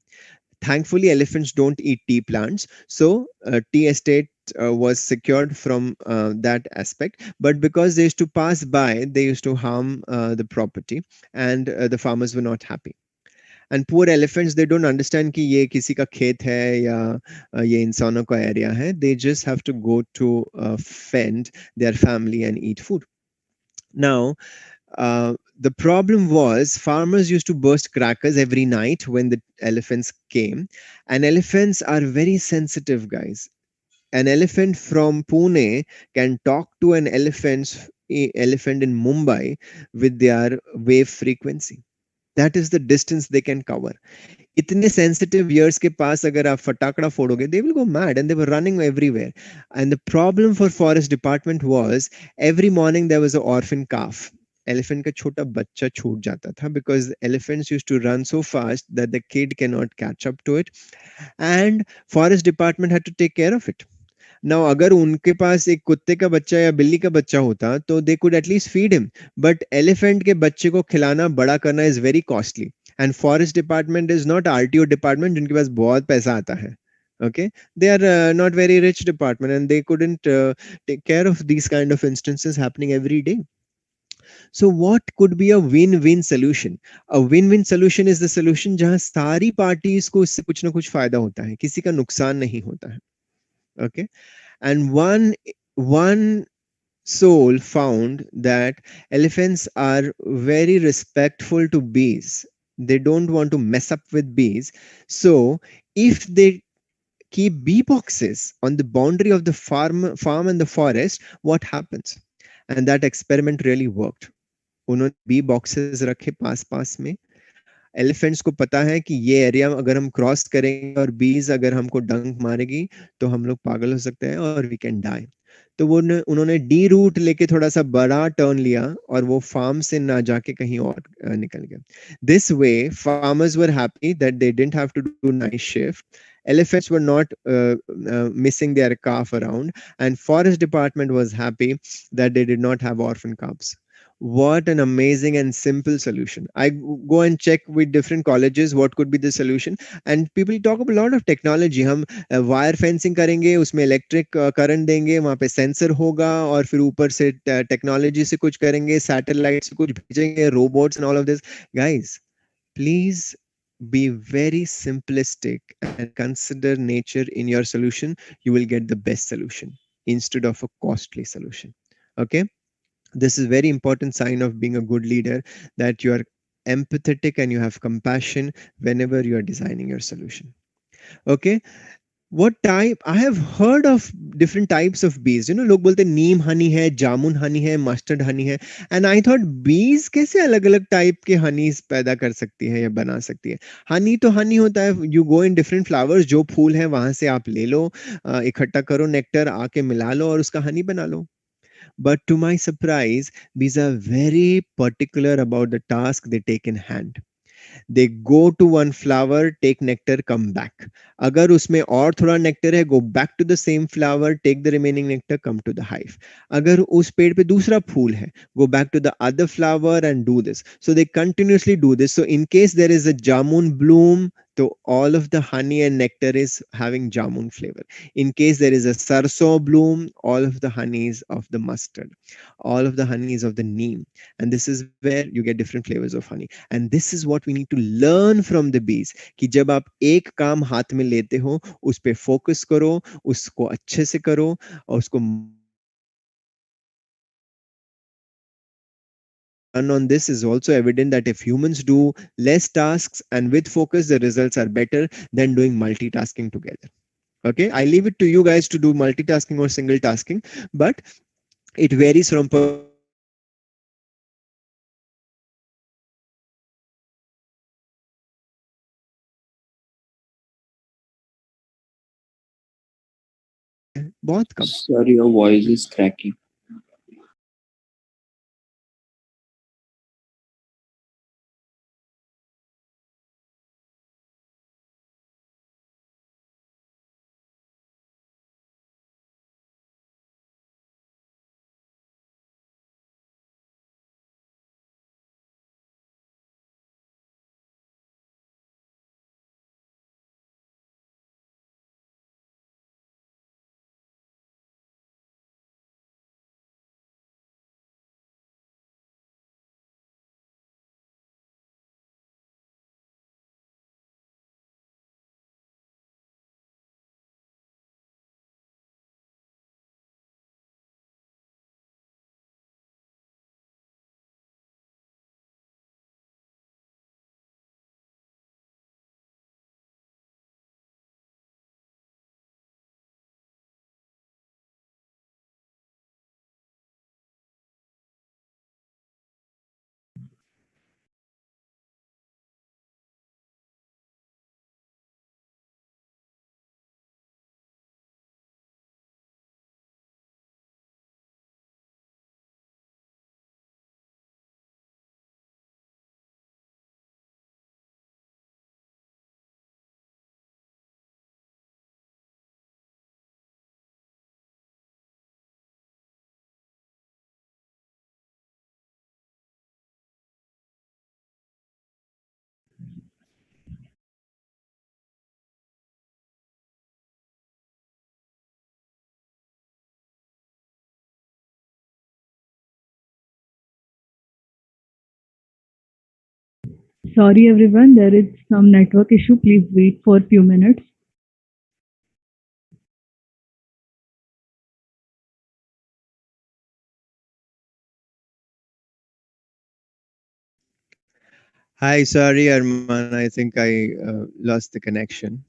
Thankfully, elephants don't eat tea plants, so tea estate was secured from that aspect. But because they used to pass by, they used to harm the property, and the farmers were not happy. And poor elephants, they don't understand कि ये किसी का खेत है या ये इंसानों का एरिया है. They just have to go to fend their family and eat food. Now, the problem was farmers used to burst crackers every night when the elephants came, and elephants are very sensitive, guys. An elephant from Pune can talk to an elephant in Mumbai with their wave frequency. That is the distance they can cover. इतने sensitive ears के पास अगर आप फटाकड़ा फोड़ोगे, they will go mad, and they were running everywhere. And the problem for forest department was every morning there was an orphan calf. Elephant का छोटा बच्चा छूट जाता था because elephants used to run so fast that the kid cannot catch up to it, and forest department had to take care of it. Now, अगर उनके पास एक कुत्ते का बच्चा या बिल्ली का बच्चा होता तो they could at least feed him, but elephant के बच्चे को खिलाना बड़ा करना is very costly, and forest department is not RTO department जिनके पास बहुत पैसा आता है. Okay, they are not very rich department, and they couldn't take care of these kind of instances happening every day. So what could be a win-win solution? A win-win solution is the solution जहां सारी parties को इससे कुछ ना कुछ फायदा होता है, किसी का नुकसान नहीं होता है. Okay, and one soul found that elephants are very respectful to bees. They don't want to mess up with bees. So if they keep bee boxes on the boundary of the farm and the forest, what happens? And that experiment really worked. उन्होंने B boxes रखे पास पास में. Elephants को पता है कि ये area अगर हम क्रॉस करेंगे और बीज अगर हमको डंक मारेगी तो हम लोग पागल हो सकते हैं और वी कैन डाई. तो वो उन्होंने डी रूट लेके थोड़ा सा बड़ा टर्न लिया और वो फार्म से ना जाके कहीं और निकल गया. This way farmers were happy that they didn't have to do night shift. Elephants were not missing their calf around, and forest department was happy that they did not have orphan calves. What an amazing and simple solution. I go and check with different colleges what could be the solution, and people talk about a lot of technology. हम wire fencing करेंगे, उसमें electric current देंगे, वहाँ पे sensor होगा, और फिर ऊपर से technology से कुछ करेंगे, satellite से कुछ भेजेंगे, robots and all of this. Guys, please be very simplistic and consider nature in your solution. You will get the best solution instead of a costly solution. Okay, this is very important sign of being a good leader, that you are empathetic and you have compassion whenever you are designing your solution. Okay, what type? I have heard of different types of bees. लोग बोलते हैं नीम हनी है, जामुन हनी है, mustard Honey है, and I thought bees कैसे अलग अलग type के हनीज पैदा कर सकती है या बना सकती है. हनी तो हनी होता है, you go in different flowers, जो फूल है वहां से आप ले लो, इकट्ठा करो, नेक्टर आके मिला लो और उसका हनी बना लो. But to my surprise, bees are very particular about the task they take in hand. They go to one flower, take nectar, come back. अगर उसमें और थोड़ा nectar है, go back to the same flower, take the remaining nectar, come to the hive. अगर उस पेड़ पे दूसरा फूल है, go back to the other flower and do this. So they continuously do this. So in case there is a jamun bloom, so all of the honey and nectar is having jamun flavor. In case there is a sarso bloom, all of the honeys of the mustard, all of the honeys of the neem. And this is where you get different flavors of honey. And this is what we need to learn from the bees, कि जब आप एक काम हाथ में लेते हो, उस पे फोकस करो, उसको अच्छे से करो और उसको on this is also evident that if humans do less tasks and with focus, the results are better than doing multitasking together. Okay, I leave it to you guys to do multitasking or single tasking, but it varies from बहुत कम. Sir, your voice is cracking. Sorry everyone, there is some network issue. Please wait for a few minutes. Hi, sorry, Arman. I think I lost the connection.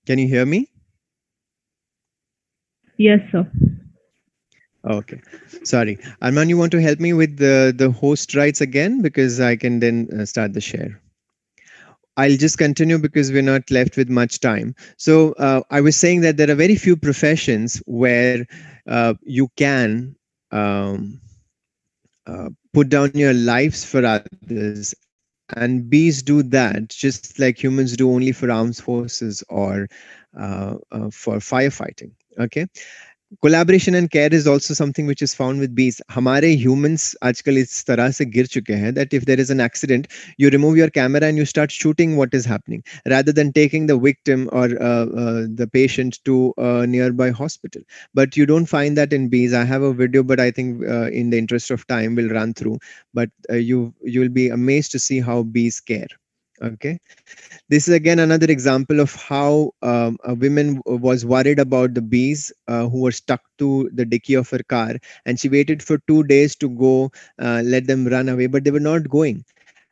Can you hear me? Yes, sir. Okay, sorry. Arman, you want to help me with the host rights again, because I can then start the share. I'll just continue because we're not left with much time. So I was saying that there are very few professions where you can put down your lives for others, and bees do that just like humans do only for armed forces or for firefighting. Okay. Collaboration and care is also something which is found with bees. हमारे humans आजकल इस तरह से गिर चुके हैं that if there is an accident, you remove your camera and you start shooting what is happening rather than taking the victim or the patient to a nearby hospital. But you don't find that in bees. I have a video, but I think in the interest of time, we'll run through. But you'll be amazed to see how bees care. Okay, this is again another example of how a woman was worried about the bees who were stuck to the dicky of her car, and she waited for 2 days to go let them run away, but they were not going.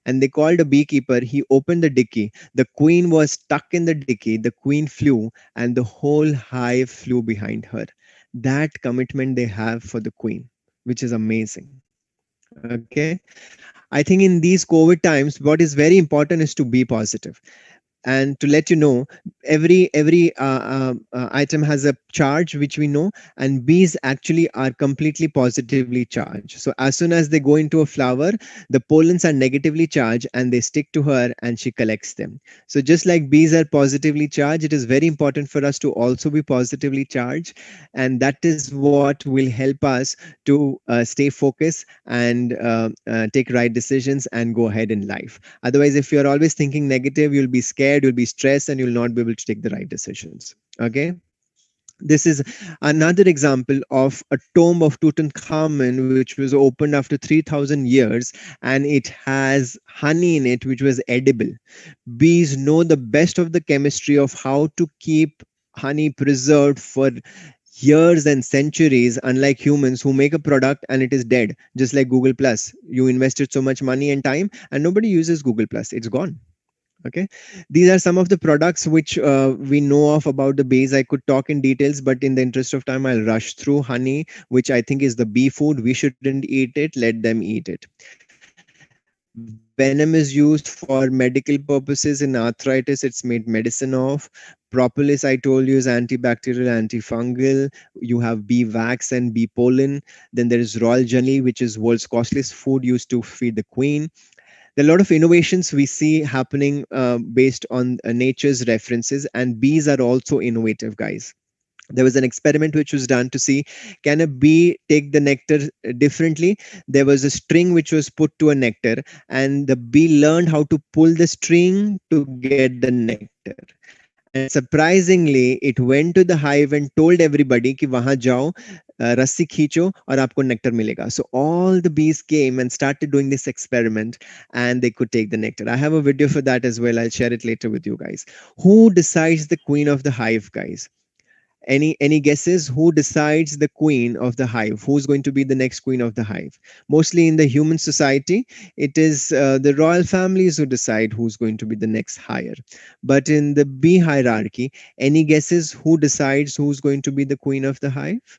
and they called a beekeeper. He opened the dicky. The queen was stuck in the dicky. The queen flew, and the whole hive flew behind her. That commitment they have for the queen, which is amazing. Okay. I think in these COVID times, what is very important is to be positive. And to let you know, every item has a charge, which we know, and bees actually are completely positively charged. So as soon as they go into a flower, the pollens are negatively charged and they stick to her and she collects them. So just like bees are positively charged, it is very important for us to also be positively charged, and that is what will help us to stay focused and take right decisions and go ahead in life. Otherwise, if you're always thinking negative, you'll be scared, you'll be stressed, and you'll not be able to take the right decisions. Okay. This is another example of a tomb of Tutankhamun, which was opened after 3,000 years, and it has honey in it, which was edible. Bees know the best of the chemistry of how to keep honey preserved for years and centuries, unlike humans who make a product and it is dead, just like Google Plus. You invested so much money and time, and nobody uses Google Plus, it's gone. Okay, these are some of the products which we know of about the bees. I could talk in details, but in the interest of time, I'll rush through honey, which I think is the bee food. We shouldn't eat it, let them eat it. Venom is used for medical purposes. In arthritis, it's made medicine of. Propolis, I told you, is antibacterial, antifungal. You have bee wax and bee pollen. Then there is royal jelly, which is world's costliest food used to feed the queen. There are a lot of innovations we see happening based on nature's references, and bees are also innovative, guys. There was an experiment which was done to see, can a bee take the nectar differently. There was a string which was put to a nectar, and the bee learned how to pull the string to get the nectar. And surprisingly, it went to the hive and told everybody कि वहां जाओ, रस्सी खींचो और आपको nectar मिलेगा. So all the bees came and started doing this experiment, and they could take the nectar. I have a video for that as well. I'll share it later with you guys. Who decides the queen of the hive, guys? Any guesses? Who decides the queen of the hive? Who's going to be the next queen of the hive? Mostly in the human society, it is the royal families who decide who's going to be the next hire. But in the bee hierarchy, any guesses who decides who's going to be the queen of the hive?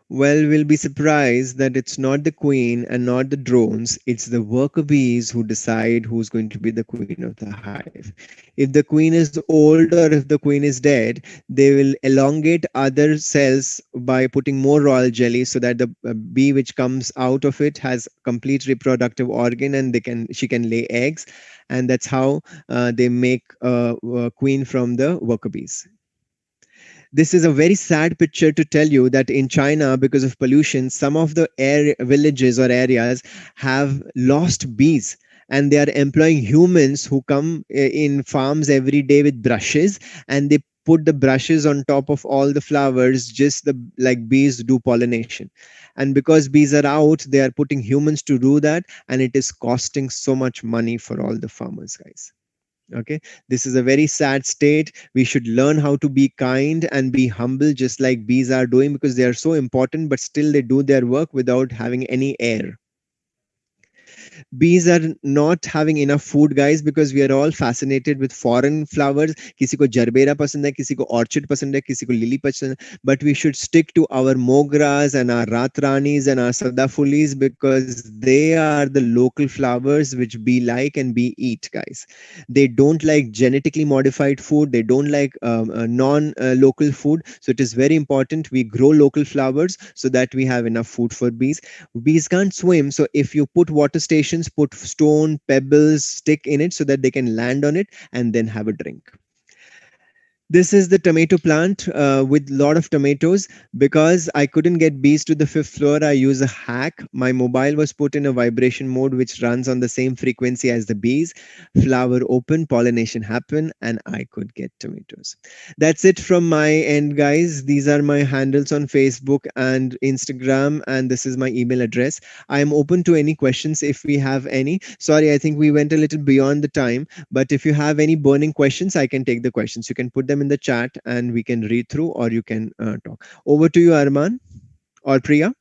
Well, we'll be surprised that it's not the queen and not the drones, it's the worker bees who decide who's going to be the queen of the hive. If the queen is old or if the queen is dead, they will elongate other cells by putting more royal jelly so that the bee which comes out of it has complete reproductive organ, and she can lay eggs, and that's how they make a queen from the worker bees. This is a very sad picture to tell you that in China, because of pollution, some of the villages or areas have lost bees, and they are employing humans who come in farms every day with brushes, and they put the brushes on top of all the flowers, just like bees do pollination. And because bees are out, they are putting humans to do that, and it is costing so much money for all the farmers, guys. Okay, this is a very sad state. We should learn how to be kind and be humble, just like bees are doing, because they are so important, but still they do their work without having any air. Bees are not having enough food, guys, because we are all fascinated with foreign flowers. किसी को gerbera पसंद है, किसी को orchid पसंद है, किसी को lily पसंद है. But we should stick to our mogras and our ratranis and our sadafulis, because they are the local flowers which bee like and bee eat, guys. They don't like genetically modified food. They don't like non-local food. So it is very important we grow local flowers so that we have enough food for bees. Bees can't swim, so if you put water stations, put stone, pebbles, stick in it so that they can land on it and then have a drink. This is the tomato plant with a lot of tomatoes. Because I couldn't get bees to the 5th floor, I use a hack. My mobile was put in a vibration mode which runs on the same frequency as the bees. Flower open, pollination happen, and I could get tomatoes. That's it from my end, guys. These are my handles on Facebook and Instagram, and this is my email address. I am open to any questions if we have any. Sorry, I think we went a little beyond the time, but if you have any burning questions, I can take the questions. You can put them in in the chat and we can read through, or you can talk. Over to you, Arman or Priya.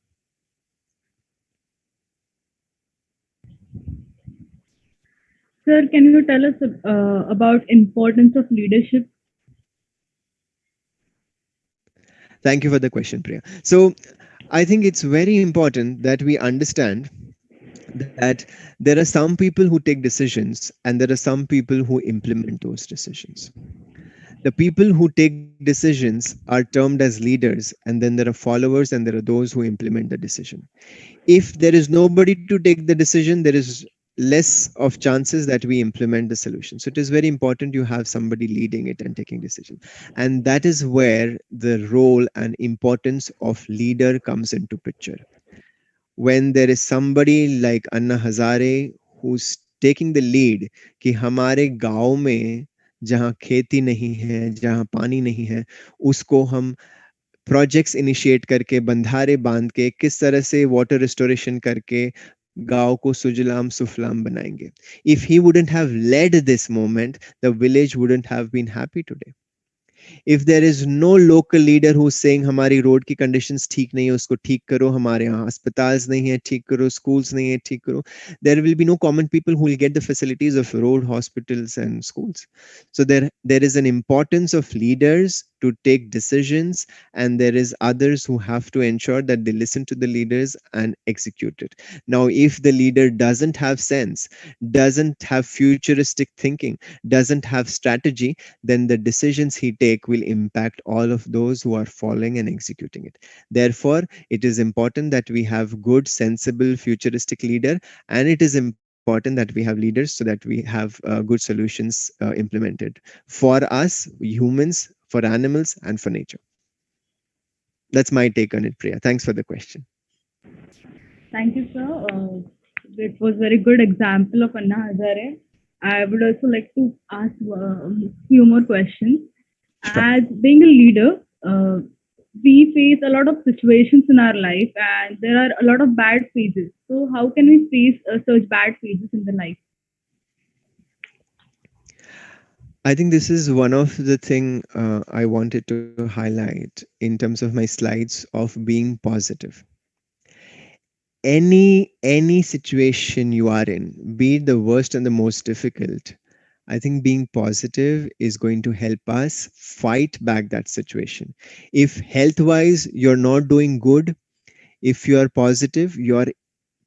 Sir, can you tell us about importance of leadership? Thank you for the question, Priya. So I think it's very important that we understand that there are some people who take decisions and there are some people who implement those decisions. The people who take decisions are termed as leaders, and then there are followers and there are those who implement the decision. If there is nobody to take the decision, there is less of chances that we implement the solution. So it is very important you have somebody leading it and taking decision. And that is where the role and importance of leader comes into picture. When there is somebody like Anna Hazare who's taking the lead कि हमारे गांव में जहाँ खेती नहीं है, जहाँ पानी नहीं है, उसको हम प्रोजेक्ट्स इनिशिएट करके, बंधारे बांध के, किस तरह से वाटर रिस्टोरेशन करके गांव को सुजलाम सुफलाम बनाएंगे. If he wouldn't have led this moment, the village wouldn't have been happy today. If there is no local leader who's saying हमारी रोड की कंडीशंस ठीक नहीं है, उसको ठीक करो, हमारे यहाँ अस्पताल्स नहीं है, ठीक करो, schools नहीं है, ठीक करो, there will be no common people who will get the facilities of road, hospitals and schools. So there is an importance of leaders to take decisions, and there is others who have to ensure that they listen to the leaders and execute it. Now, if the leader doesn't have sense, doesn't have futuristic thinking, doesn't have strategy, then the decisions he take will impact all of those who are following and executing it. Therefore, it is important that we have good, sensible, futuristic leader, and it is important that we have leaders so that we have good solutions implemented for us humans, for animals, and for nature. That's my take on it, Priya. Thanks for the question. Thank you, sir. It was very good example of Anna Hazare. I would also like to ask a few more questions. Sure. As being a leader, we face a lot of situations in our life, and there are a lot of bad phases. So, how can we face such bad phases in the life? I think this is one of the thing I wanted to highlight in terms of my slides of being positive. Any situation you are in, be it the worst and the most difficult, I think being positive is going to help us fight back that situation. If health wise you're not doing good, if you are positive, your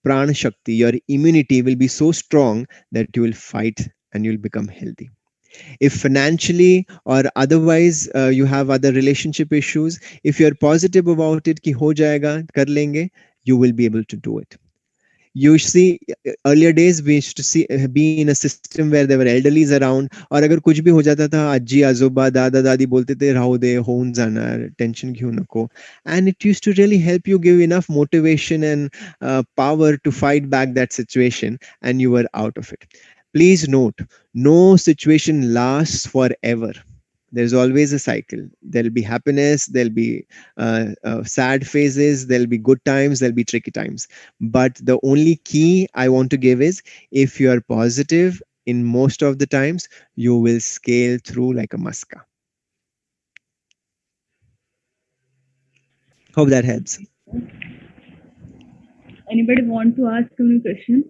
prana shakti, your immunity will be so strong that you will fight and you'll become healthy. If financially or otherwise you have other relationship issues, if you're positive about it ki ho jayega, kar lenge, you will be able to do it. You see, earlier days we used to see be in a system where there were elderlies around, और अगर कुछ भी हो जाता था अज्जी आजोबा दादा दादी बोलते थे राहो दे होऊन जाणार टेंशन घेऊ नको, and it used to really help you, give enough motivation and power to fight back that situation, and you were out of it. Please note, no situation lasts forever. There's always a cycle. There'll be happiness, there'll be sad phases, there'll be good times, there'll be tricky times. But the only key I want to give is, if you are positive in most of the times, you will scale through like a muska. Hope that helps. Anybody want to ask any question?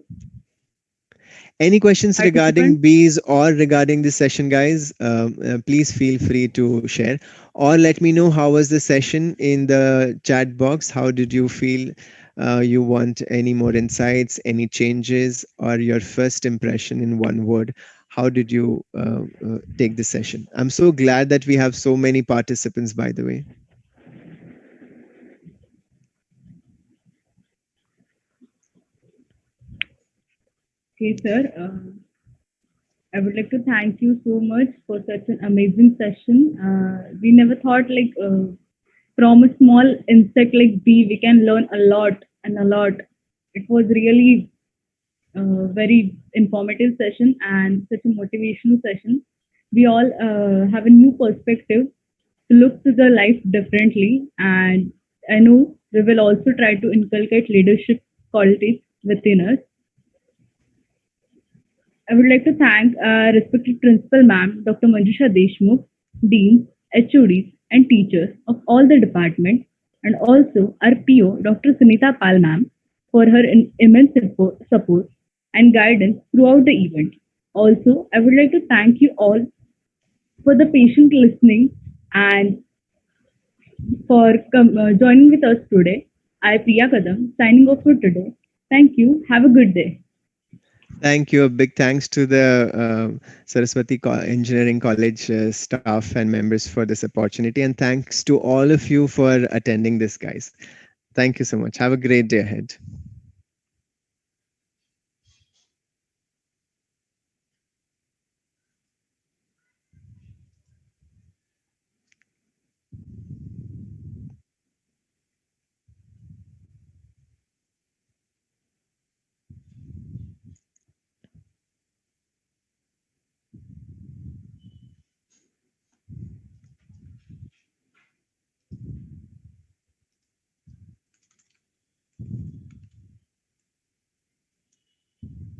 Any questions regarding Participants? bees or regarding this session, guys? Please feel free to share, or let me know how was the session in the chat box. How did you feel? You want any more insights, any changes, or your first impression in one word? How did you take the session? I'm so glad that we have so many participants, by the way. Okay, sir. I would like to thank you so much for such an amazing session. We never thought like from a small insect like bee we can learn a lot and a lot. It was really a very informative session and such a motivational session. We all have a new perspective to look to the life differently, and I know we will also try to inculcate leadership qualities within us. I would like to thank respected Principal Ma'am, Dr. Manjusha Deshmukh, Dean, HODs, and teachers of all the departments, and also our PO, Dr. Sunita Pal ma'am, for her immense support and guidance throughout the event. Also, I would like to thank you all for the patient listening and for joining with us today. I, Priya Kadam, signing off for today. Thank you. Have a good day. Thank you. A big thanks to the Saraswati Engineering College staff and members for this opportunity. And thanks to all of you for attending this, guys. Thank you so much. Have a great day ahead.